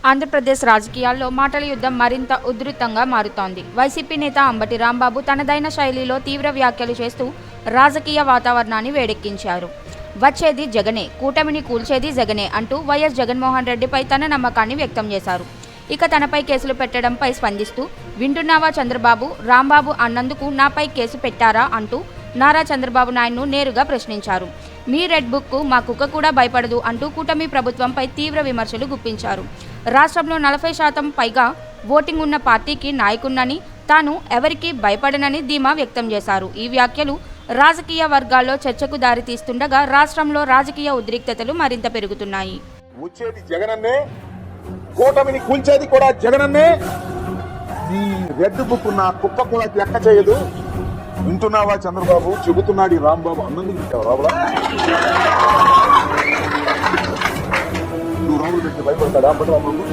ఆంధ్రప్రదేశ్ రాజకీయాల్లో మాటల యుద్ధం మరింత ఉధృతంగా మారుతోంది. వైసీపీ నేత అంబటి రాంబాబు తనదైన శైలిలో తీవ్ర వ్యాఖ్యలు చేస్తూ రాజకీయ వాతావరణాన్ని వేడెక్కించారు. వచ్చేది జగనే, కూటమిని కూల్చేది జగనే అంటూ వైఎస్ జగన్మోహన్ రెడ్డిపై తన నమ్మకాన్ని వ్యక్తం చేశారు. ఇక తనపై కేసులు పెట్టడంపై స్పందిస్తూ, వింటున్నావా చంద్రబాబు, రాంబాబు అన్నందుకు నాపై కేసు పెట్టారా అంటూ నారా చంద్రబాబు నాయుడును నేరుగా ప్రశ్నించారు. మీ రెడ్ బుక్కు మా కుక్క కూడా భయపడదు అంటూ కూటమి ప్రభుత్వంపై తీవ్ర విమర్శలు గుప్పించారు. రాష్ట్రంలో 40% పైగా ఓటింగ్ ఉన్న పార్టీకి నాయకున్నని, తాను ఎవరికీ భయపడనని ధీమా వ్యక్తం చేశారు. ఈ వ్యాఖ్యలు రాజకీయ వర్గాల్లో చర్చకు దారితీస్తుండగా రాష్ట్రంలో రాజకీయ ఉద్రిక్తతలు మరింత పెరుగుతున్నాయి. వచ్చేది జగనన్నే, కూటమిని కూల్చేది కూడా జగనన్నే. ఈ రెడ్ బుక్ నా కుప్ప కూడా లెక్క చేయదు. వింటున్నావా చంద్రబాబు, చెబుతున్నాడు రాంబాబు అన్నందుకు వింటావు రావులా? నువ్వు రావులు పెట్టి భయపడతాడా అంబటి రాంబాబు?